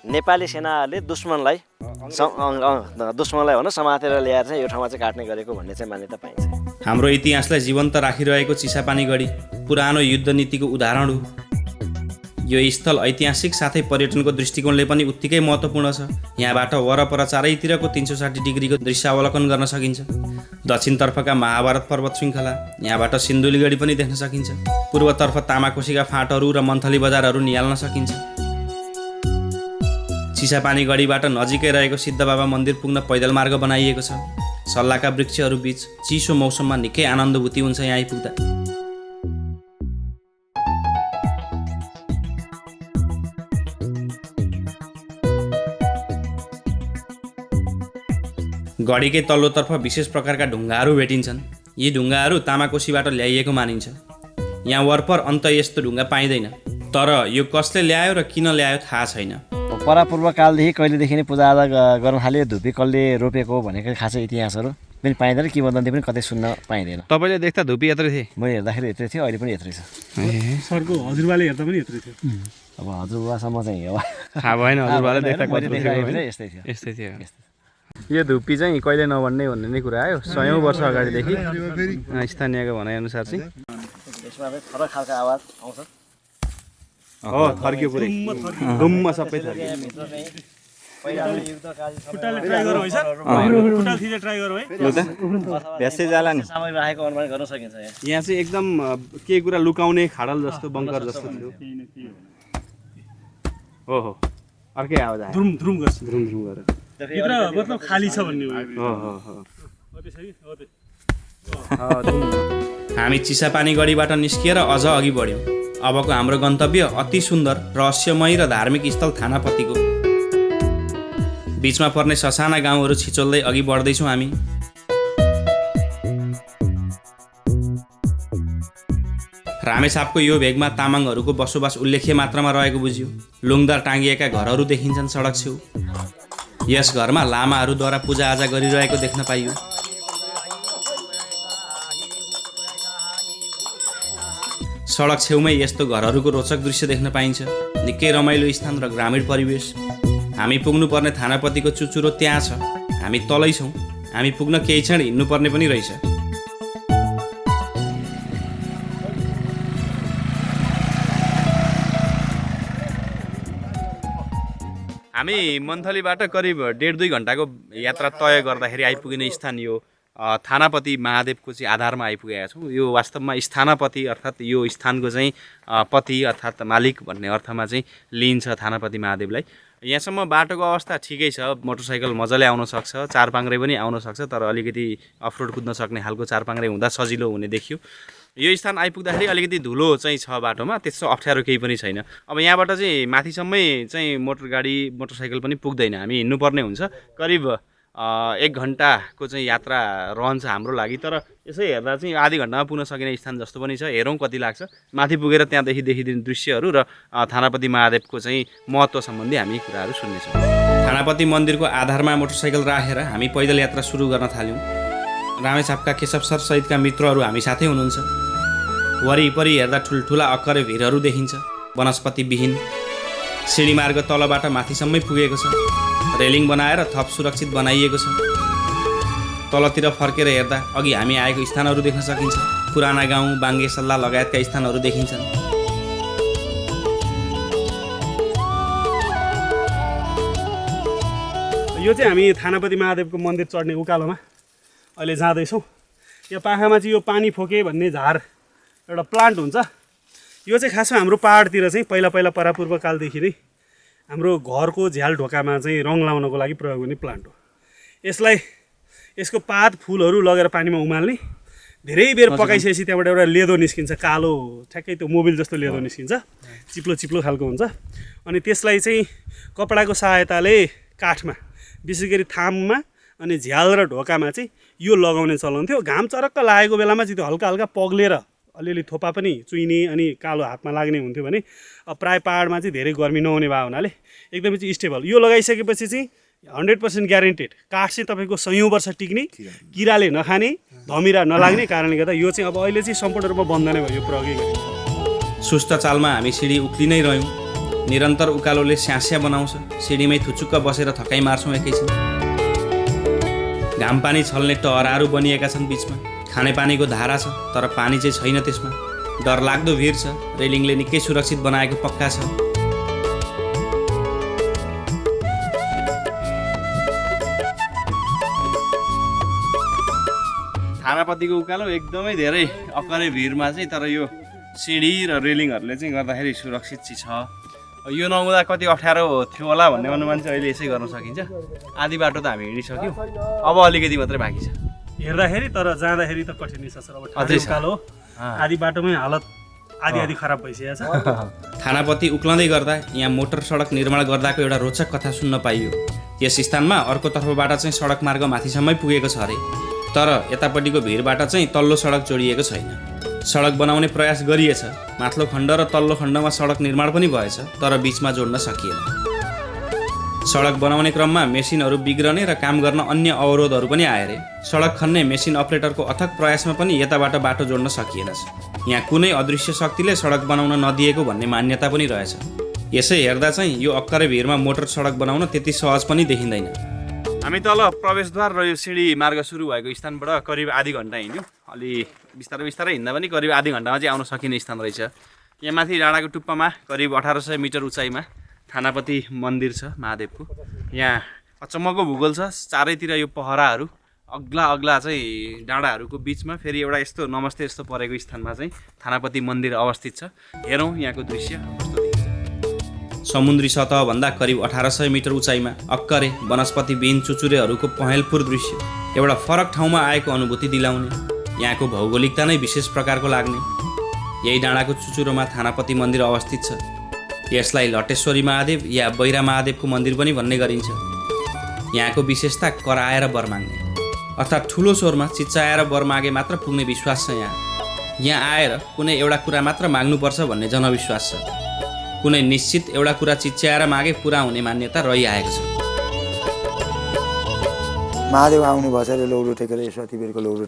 नेपाली सेनाहरूले दुश्मनलाई भनौँ समातेर ल्याएर चाहिँ यो ठाउँमा चाहिँ काट्ने गरेको भन्ने चाहिँ मान्यता पाइन्छ। हाम्रो इतिहासलाई जीवन्त राखिरहेको चिसापानी गढी पुरानो युद्ध नीतिको उदाहरण हो। यो स्थल ऐतिहासिक साथै पर्यटनको दृष्टिकोणले पनि उत्तिकै महत्त्वपूर्ण छ। यहाँबाट वरपर चारैतिरको 360 डिग्रीको दृश्यावलोकन गर्न सकिन्छ। दक्षिणतर्फका महाभारत पर्वत श्रृङ्खला, यहाँबाट सिन्धुलीगढी पनि देख्न सकिन्छ। पूर्वतर्फ तामाकोसीका फाँटहरू र मन्थली बजारहरू निहाल्न सकिन्छ। चिसापानी गढीबाट नजिकै रहेको सिद्धबाबा मन्दिर पुग्न पैदल मार्ग बनाइएको छ। सल्लाका वृक्षहरू बीच चिसो मौसममा निकै आनन्दभूति हुन्छ यहाँ आइपुग्दा। गढीकै तल्लोतर्फ विशेष प्रकारका ढुङ्गाहरू भेटिन्छन्। यी ढुङ्गाहरू तामाकोसीबाट ल्याइएको मानिन्छ। यहाँ वरपर अन्त यस्तो ढुङ्गा पाइँदैन, तर यो कसले ल्यायो र किन ल्यायो थाहा छैन। परापूर्व कालदेखि कहिलेदेखि नै पूजाआजा गर्न थाल्यो धुपी कसले रोपेको भनेको खासै इतिहासहरू पनि पाइँदैन किंवदन्ती पनि कतै सुन्न पाइँदैन। तपाईँले देख्दा धुपी यत्रै थिए? मैले हेर्दाखेरि यत्रै थियो, अहिले पनि यत्रै छ। सरको हजुरबाले हेर्दा पनि यत्रै थियो। अब हजुरबासम्म चाहिँ अब थाहा भएन हजुरबाले देख्दा मैले देख्दाखेरि यस्तै थियो। यस्तै थियो। यो धुप्पी चाहिँ कहिले नभन्ने भन्ने नै कुरा आयो। 100औं वर्ष अगाडिदेखि स्थानीयको भनाइअनुसार चाहिँ यसमा चाहिँ फरक खालको आवाज आउँछ। हो थर्क्यो पुरै गुम्म सबै थर्क्यो। खुट्टाले ट्राई गरौँ है सर? खुट्टा थिचेर ट्राई गरौँ है? भ्यासै जाला नि। सामग्री राखेको अनुमान गर्न सकिन्छ यहाँ चाहिँ एकदम केही कुरा लुकाउने खाडल जस्तो बङ्कर जस्तो थियो। हो हो अर्कै आवाज आयो। धुम धुम गर्छ। धुम धुम गरेर भित्र मतलब खाली छ भन्ने हो। हो हो हो हामी चिसापानी गढीबाट निस्किएर अझ अघि बढ्यौँ। अबको हाम्रो गन्तव्य अति सुन्दर, रहस्यमय र धार्मिक स्थल थानापतिको। बीचमा पर्ने ससाना गाउँहरू छिचोल्दै अघि बढ्दैछौँ हामी। रामेछापको यो भेगमा तामाङहरूको बसोबास उल्लेख्य मात्रामा रहेको बुझियो। लुङदार टाँगिएका घरहरू देखिन्छन् सडक छेउ। यस घरमा लामाहरूद्वारा पूजाआजा गरिरहेको देख्न पाइयो। सडक छेउमै यस्तो घरहरूको रोचक दृश्य देख्न पाइन्छ। निकै रमाइलो स्थान र ग्रामीण परिवेश। हामी पुग्नुपर्ने थानापतिको चुचुरो त्यहाँ छ। हामी तलै छौँ। हामी पुग्न केही क्षण हिँड्नुपर्ने पनि रहेछ। हामी मन्थलीबाट करिब 1.5-2 घन्टाको यात्रा तय गर्दाखेरि आइपुगिने स्थान यो थानापति महादेवको चाहिँ आधारमा आइपुगेका छौँ। यो वास्तवमा स्थानपति अर्थात् यो स्थानको चाहिँ पति अर्थात् मालिक भन्ने अर्थमा चाहिँ लिइन्छ थानापति महादेवलाई। यहाँसम्म बाटोको अवस्था ठिकै छ। मोटरसाइकल मजाले आउन सक्छ, चारपाङ्ग्रे पनि आउन सक्छ, तर अलिकति अफरोड कुद्न सक्ने खालको चारपाङ्ग्रे हुँदा सजिलो हुने देखियो। यो स्थान आइपुग्दाखेरि अलिकति धुलो चाहिँ छ बाटोमा, त्यस्तो अप्ठ्यारो केही पनि छैन। अब यहाँबाट चाहिँ माथिसम्मै चाहिँ मोटरसाइकल पनि पुग्दैन, हामी हिँड्नुपर्ने हुन्छ। करिब 1 घन्टाको चाहिँ यात्रा रहन्छ हाम्रो लागि, तर यसै हेर्दा चाहिँ आधी घन्टामा पुग्न सकिने स्थान जस्तो पनि छ। हेरौँ कति लाग्छ। माथि पुगेर त्यहाँदेखि देखिदिने दृश्यहरू र थानापति महादेवको चाहिँ महत्त्व सम्बन्धी हामी कुराहरू सुन्नेछौँ। थानापति मन्दिरको आधारमा मोटरसाइकल राखेर हामी पैदल यात्रा सुरु गर्न थाल्यौँ। रामेछापका केशव सर सहितका मित्रहरू हामी साथै हुनुहुन्छ। वरिपरि हेर्दा ठुल्ठुला अक्करे भिरहरू देखिन्छ, वनस्पतिविहीन। सिँढीमार्ग तलबाट माथिसम्मै पुगेको छ। रेलिङ बनाएर थप सुरक्षित बनाइएको छ। तलतिर फर्केर हेर्दा अघि हामी आएको स्थानहरू देख्न सकिन्छ। पुराना गाउँ, बाङ्गे सल्ला लगायतका स्थानहरू देखिन्छन्। यो चाहिँ हामी थानापति महादेवको मन्दिर चढ्ने उकालोमा अहिले जाँदैछौँ। यो पाखामा चाहिँ यो पानी फोके भन्ने झार एउटा प्लान्ट हुन्छ। यो चाहिँ खासमा हाम्रो पाहाडतिर चाहिँ पहिला परापूर्व कालदेखि नै हाम्रो घरको झ्याल ढोकामा चाहिँ रङ लाउनको लागि प्रयोग हुने प्लान्ट हो। यसको पात फुलहरू लगेर पानीमा उमाल्ने, धेरै बेर पकाइसकेपछि त्यहाँबाट एउटा लेदो निस्किन्छ, कालो ठ्याक्कै त्यो मोबिल जस्तो लेदो निस्किन्छ, चिप्लो खालको हुन्छ। अनि त्यसलाई चाहिँ कपडाको सहायताले काठमा, विशेष गरी थाममा अनि झ्याल र ढोकामा चाहिँ यो लगाउने चलन थियो। घाम चरक्क लागेको बेलामा चाहिँ त्यो हल्का हल्का पग्लेर अलिअलि थोपा पनि चुइने अनि कालो हातमा लाग्ने हुन्थ्यो भने प्राय पाहाडमा चाहिँ धेरै गर्मी नहुने भए हुनाले एकदमै चाहिँ स्टेबल। यो लगाइसकेपछि चाहिँ 100% ग्यारेन्टेड काठ चाहिँ तपाईँको 100औं वर्ष टिक्ने, किराले नखाने, धमिरा नलाग्ने कारणले गर्दा यो चाहिँ अब अहिले चाहिँ सम्पूर्ण रूपमा बन्द नै भयो, यो प्रयोगै गरिन्छ। सुस्त चालमा हामी सिँढी उक्लिनै रह्यौँ। निरन्तर उकालोले स्यास्या बनाउँछ। सिँढीमै थुचुक्क बसेर थकाइ मार्छौँ एकैछिन। घाम पानी छल्ने टहराहरू बनिएका छन् बिचमा। खानेपानीको धारा छ, तर पानी चाहिँ छैन त्यसमा। डरलाग्दो भिर छ। रेलिङले निकै सुरक्षित बनाएको पक्का छ। थानापतिको उकालो एकदमै धेरै अक्करे भिरमा चाहिँ, तर यो सिँढी र रेलिङहरूले चाहिँ गर्दाखेरि सुरक्षित चाहिँ छ। यो नहुँदा कति अप्ठ्यारो थियो होला भन्ने अनुमान चाहिँ अहिले यसै गर्न सकिन्छ। आधी बाटो त हामी हिँडिसक्यौँ, अब अलिकति मात्रै बाँकी छ हेर्दाखेरि, तर जाँदाखेरि त कठिन छ सर। अब उकालो आधी बाटोमै हालत आधी खराब भइसकेको छ। थानापति उक्लँदै गर्दा यहाँ मोटर सडक निर्माण गर्दाको एउटा रोचक कथा सुन्न पाइयो। यस स्थानमा अर्को तर्फबाट चाहिँ सडक मार्ग माथिसम्मै पुगेको छ अरे, तर यतापट्टिको भिरबाट चाहिँ तल्लो सडक जोडिएको छैन। सडक बनाउने प्रयास गरिएछ। माथिल्लो खण्ड र तल्लो खण्डमा सडक निर्माण पनि भएछ, तर बिचमा जोड्न सकिएन। सडक बनाउने क्रममा मेसिनहरू बिग्रने र काम गर्न अन्य अवरोधहरू पनि आए रे। सडक खन्ने मेसिन अपरेटरको अथक प्रयासमा पनि यताबाट बाटो जोड्न सकिएनछ। यहाँ कुनै अदृश्य शक्तिले सडक बनाउन नदिएको भन्ने मान्यता पनि रहेछ। यसै हेर्दा चाहिँ यो अक्करे भिरमा मोटर सडक बनाउन त्यति सहज पनि देखिँदैन। हामी तल प्रवेशद्वार र यो सिँढी मार्ग सुरु भएको स्थानबाट करिब आधी घन्टा हिँड्यौँ। अलि बिस्तारै बिस्तारै हिँड्दा पनि करिब आधी घन्टामा चाहिँ आउन सकिने स्थान रहेछ। यहाँ माथि डाँडाको टुप्पामा करिब 1800 मिटर उचाइमा थानापति मन्दिर छ महादेवको। यहाँ अचम्मको भूगोल छ। चारैतिर यो पहराहरू अग्ला अग्ला चाहिँ डाँडाहरूको बिचमा फेरि एउटा यस्तो नमस्ते यस्तो परेको स्थानमा चाहिँ थानापति मन्दिर अवस्थित छ। हेरौँ यहाँको दृश्य कस्तो देखिन्छ। समुद्री सतहभन्दा करिब 1800 मिटर उचाइमा अक्करे वनस्पतिविहीन चुचुरेहरूको पहेँलपुर दृश्य एउटा फरक ठाउँमा आएको अनुभूति दिलाउने। यहाँको भौगोलिकता नै विशेष प्रकारको लाग्ने। यही डाँडाको चुचुरोमा थानापति मन्दिर अवस्थित छ। यसलाई लटेश्वरी महादेव या बैरा महादेवको मन्दिर पनि भन्ने गरिन्छ। यहाँको विशेषता कराएर वर माग्ने अर्थात् ठुलो स्वरमा चिच्चाएर वर मागे मात्र पुग्ने विश्वास छ। यहाँ आएर कुनै एउटा कुरा मात्र माग्नुपर्छ भन्ने जनविश्वास छ। कुनै निश्चित एउटा कुरा चिच्याएर मागे पुरा हुने मान्यता रहिआएको छ। महादेव आउनु भएछ अरे लौरो टेकेर, सतीवीरको लौरो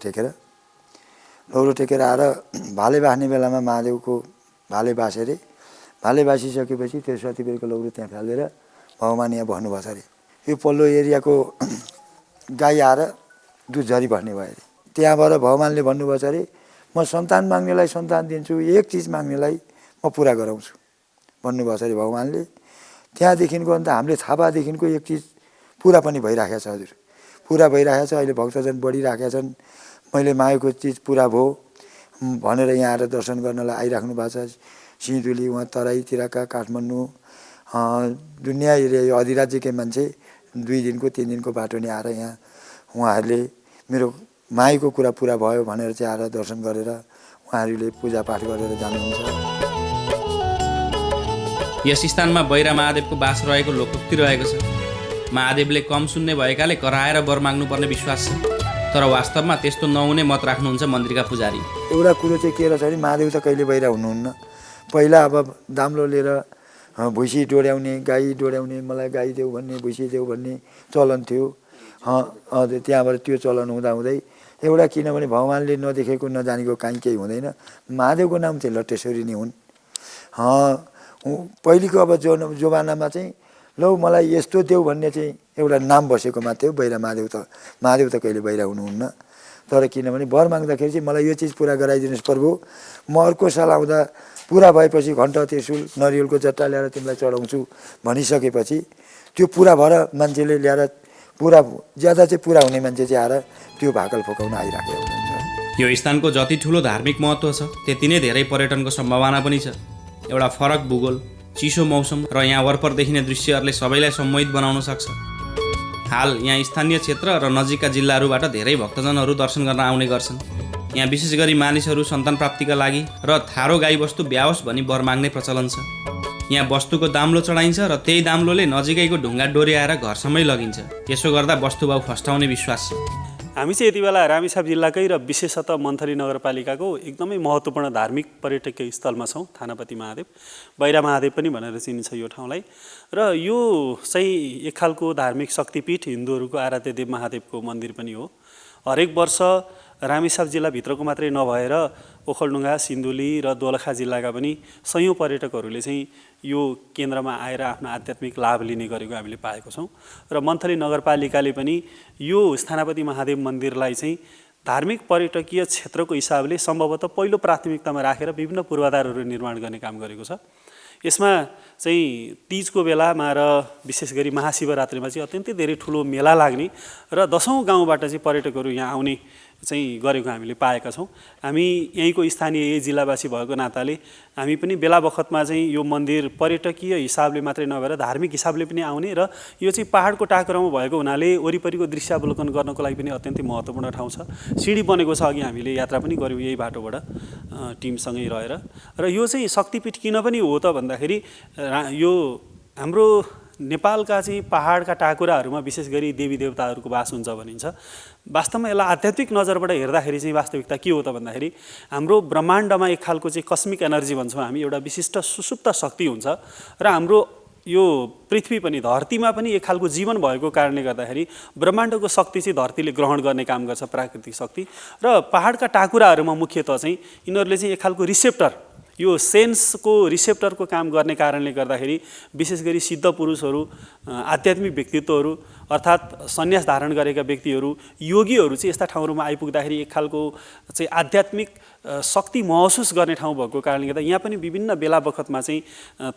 टेकेर आएर भाले बाँच्ने बेलामा महादेवको भाले बाँचे अरे। भाले बाँसिसकेपछि त्यो सतीवीरको लौरो त्यहाँ फालेर भगवान् यहाँ बस्नुभएछ अरे। यो पल्लो एरियाको गाई आएर दुध झरी बस्ने भयो अरे। त्यहाँबाट भगवान्ले भन्नुभएछ अरे म सन्तान माग्नेलाई सन्तान दिन्छु, एक चिज माग्नेलाई म पुरा गराउँछु भन्नुभएछ अरे भगवान्ले। त्यहाँदेखिको अन्त हामीले थापादेखिको एक चिज पुरा पनि भइराखेको छ हजुर, पुरा भइराखेको छ। अहिले भक्तजन बढिराखेका छन्। मैले मागेको चिज पुरा भयो भनेर यहाँ आएर दर्शन गर्नलाई आइराख्नु भएको छ। सिन्धुली उहाँ तराईतिरका काठमाडौँ दुनियाँ एरिया यो अधिराज्यकै मान्छे 2 दिनको 3 दिनको बाटो नै आएर यहाँ उहाँहरूले मेरो मागेको कुरा पुरा भयो भनेर चाहिँ आएर दर्शन गरेर उहाँहरूले पूजापाठ गरेर जानुहुन्छ। यस स्थानमा बैरा महादेवको बास रहेको लोकोक्ति रहेको छ। महादेवले कम सुन्ने भएकाले कराएर वर माग्नुपर्ने विश्वास छ। तर वास्तवमा त्यस्तो नहुने मत राख्नुहुन्छ मन्दिरका पुजारी। एउटा कुरो चाहिँ के रहेछ भने महादेव त कहिले बैरा हुनुहुन्न। पहिला अब दाम्लो लिएर भुइँसी डोर्याउने, गाई डोर्याउने, मलाई गाई देऊ भन्ने, भुइँसी देऊ भन्ने चलन थियो। त्यहाँबाट त्यो चलन हुँदाहुँदै एउटा किनभने भगवान्ले नदेखेको नजानेको काहीँ केही हुँदैन। महादेवको नाम चाहिँ लटेश्वरी नै हुन्। पहिलेको अब जमानामा चाहिँ लौ मलाई यस्तो देऊ भन्ने चाहिँ एउटा नाम बसेको मात्रै हो बैरा महादेव त कहिले बैरा हुनुहुन्न। तर किनभने वर माग्दाखेरि चाहिँ मलाई यो चिज पुरा गराइदिनुहोस् प्रभु, म अर्को साल आउँदा पुरा भएपछि घन्टा त्रिशूल नरिवलको जट्टा ल्याएर तिमीलाई चढाउँछु भनिसकेपछि त्यो पुरा भएर मान्छेले ल्याएर पुरा ज्यादा चाहिँ पुरा हुने मान्छे चाहिँ आएर त्यो भाकल फकाउन आइराखेको हुन्छ। यो स्थानको जति ठुलो धार्मिक महत्त्व छ त्यति नै धेरै पर्यटनको सम्भावना पनि छ। एउटा फरक भूगोल, चिसो मौसम र यहाँ वरपर देखिने दृश्यहरूले सबैलाई सम्मोहित बनाउन सक्छ। हाल यहाँ स्थानीय क्षेत्र र नजिकका जिल्लाहरूबाट धेरै भक्तजनहरू दर्शन गर्न आउने गर्छन्। यहाँ विशेष गरी मानिसहरू सन्तान प्राप्तिका लागि र थारो गाईबस्तु ब्याओस् भनी वर माग्ने प्रचलन छ। यहाँ वस्तुको दाम्लो चढाइन्छ र त्यही दाम्लोले नजिकैको ढुङ्गा डोर्याएर घरसम्मै लगिन्छ। यसो गर्दा वस्तुभाउ फस्टाउने विश्वास छ। हामी चाहिँ यति बेला रामेछाप जिल्लाकै र विशेषतः मन्थली नगरपालिकाको एकदमै महत्त्वपूर्ण धार्मिक पर्यटकीय स्थलमा छौँ। थानापति महादेव, बैरा महादेव पनि भनेर चिनिन्छ यो ठाउँलाई। र यो चाहिँ एक खालको धार्मिक शक्तिपीठ, हिन्दूहरूको आराध्य देव महादेवको मन्दिर पनि हो। हरेक वर्ष रामेछाप जिल्लाभित्रको मात्रै नभएर ओखलढुङ्गा, सिन्धुली र दोलखा जिल्लाका पनि सयौँ पर्यटकहरूले चाहिँ यो केन्द्रमा आएर आफ्नो आध्यात्मिक लाभ लिने गरेको हामीले पाएको छौँ। र मन्थली नगरपालिकाले पनि यो स्थानपति महादेव मन्दिरलाई चाहिँ धार्मिक पर्यटकीय क्षेत्रको हिसाबले सम्भवतः पहिलो प्राथमिकतामा राखेर विभिन्न पूर्वाधारहरू निर्माण गर्ने काम गरेको छ। यसमा चाहिँ तीजको बेलामा र विशेष गरी महाशिवरात्रिमा चाहिँ अत्यन्तै धेरै ठुलो मेला लाग्ने र 10औँ गाउँबाट चाहिँ पर्यटकहरू यहाँ आउने चाहिँ गरेको हामीले पाएका छौँ। हामी यहीँको स्थानीय जिल्लावासी भएको नाताले हामी पनि बेला बखतमा चाहिँ यो मन्दिर पर्यटकीय हिसाबले मात्रै नभएर धार्मिक हिसाबले पनि आउने र यो चाहिँ पहाडको टाकुरामा भएको हुनाले वरिपरिको दृश्यावलोकन गर्नको लागि पनि अत्यन्तै महत्त्वपूर्ण ठाउँ छ। सिँढी बनेको छ, अघि हामीले यात्रा पनि गऱ्यौँ यही बाटोबाट टिमसँगै रहेर। र यो चाहिँ शक्तिपीठ किन पनि हो त भन्दाखेरि यो हाम्रो नेपालका चाहिँ पहाडका टाकुराहरूमा विशेष गरी देवी देवताहरूको बास हुन्छ भनिन्छ। वास्तवमा यसलाई आध्यात्मिक नजरबाट हेर्दाखेरि चाहिँ वास्तविकता के हो त भन्दाखेरि हाम्रो ब्रह्माण्डमा एक खालको चाहिँ कस्मिक एनर्जी भन्छौँ हामी, एउटा विशिष्ट सुसुप्त शक्ति हुन्छ र हाम्रो यो पृथ्वी पनि धरतीमा पनि एक खालको जीवन भएको कारणले गर्दाखेरि ब्रह्माण्डको शक्ति चाहिँ धरतीले ग्रहण गर्ने काम गर्छ, प्राकृतिक शक्ति। र पहाडका टाकुराहरूमा मुख्यतः चाहिँ यिनीहरूले चाहिँ एक खालको रिसेप्टर, यो सेन्सको रिसेप्टरको काम गर्ने कारणले गर्दाखेरि विशेष गरी सिद्ध पुरुषहरू, आध्यात्मिक व्यक्तित्वहरू अर्थात् सन्यास धारण गरेका व्यक्तिहरू, योगीहरू चाहिँ यस्ता ठाउँहरूमा आइपुग्दाखेरि एक खालको चाहिँ आध्यात्मिक शक्ति महसुस गर्ने ठाउँ भएको कारणले गर्दा यहाँ पनि विभिन्न बेला बखतमा चाहिँ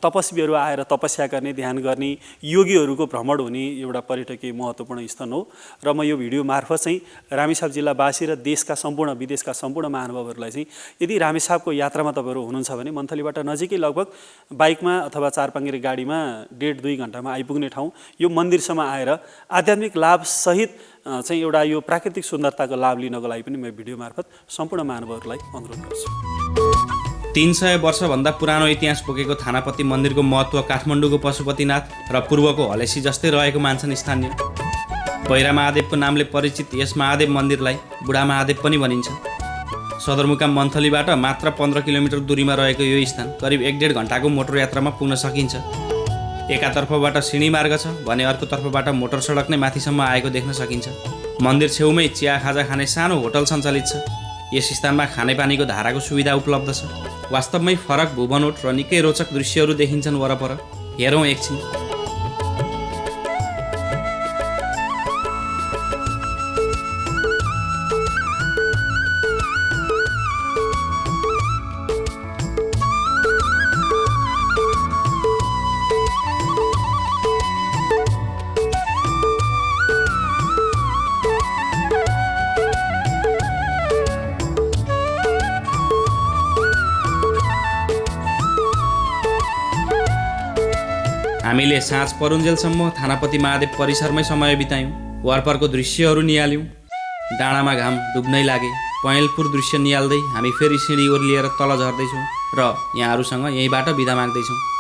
तपस्वीहरू आएर तपस्या गर्ने, ध्यान गर्ने, योगीहरूको भ्रमण हुने एउटा पर्यटकीय महत्त्वपूर्ण स्थान हो। र म यो भिडियो मार्फत चाहिँ रामेछाप जिल्लावासी र देशका सम्पूर्ण विदेशका सम्पूर्ण महानुभावहरूलाई चाहिँ यदि रामेछापको यात्रामा तपाईँहरू हुनुहुन्छ भने मन्थलीबाट नजिकै लगभग बाइकमा अथवा चारपाङ्ग्रे गाडीमा 1.5-2 घन्टामा आइपुग्ने ठाउँ, यो मन्दिरसम्म आएर आध्यात्मिक लाभसहित चाहिँ एउटा यो प्राकृतिक सुन्दरताको लाभ लिनको लागि पनि म भिडियो मार्फत सम्पूर्ण महानुभावहरूलाई अनुरोध गर्छु। 300 वर्षभन्दा पुरानो इतिहास बोकेको थानापति मन्दिरको महत्त्व काठमाडौँको पशुपतिनाथ र पूर्वको हलेसी जस्तै रहेको मान्छन् स्थानीय। भैरा महादेवको नामले परिचित यस महादेव मन्दिरलाई बुढा महादेव पनि भनिन्छ। सदरमुकाम मन्थलीबाट मात्र 15 किलोमिटर दूरीमा रहेको यो स्थान करिब 1.5 घन्टाको मोटर यात्रामा पुग्न सकिन्छ। एकातर्फबाट सिँढी मार्ग छ भने अर्कोतर्फबाट मोटर सडक नै माथिसम्म आएको देख्न सकिन्छ। मन्दिर छेउमै चिया खाजा खाने सानो होटल सञ्चालित छ। यस स्थानमा खानेपानीको धाराको सुविधा उपलब्ध छ। वास्तवमै फरक भूबनोट र निकै रोचक दृश्यहरू देखिन्छन् वरपर। हेरौँ एकछिन। हामीले साँझ परुन्जेलसम्म थानापति महादेव परिसरमै समय बितायौँ। वरपरको दृश्यहरू निहाल्यौँ। डाँडामा घाम डुब्नै लागे। पहेँलपुर दृश्य निहाल्दै हामी फेरि सिँढी ओर्लिएर तल झर्दैछौँ र यहाँहरूसँग यहीँबाट बिदा माग्दैछौँ।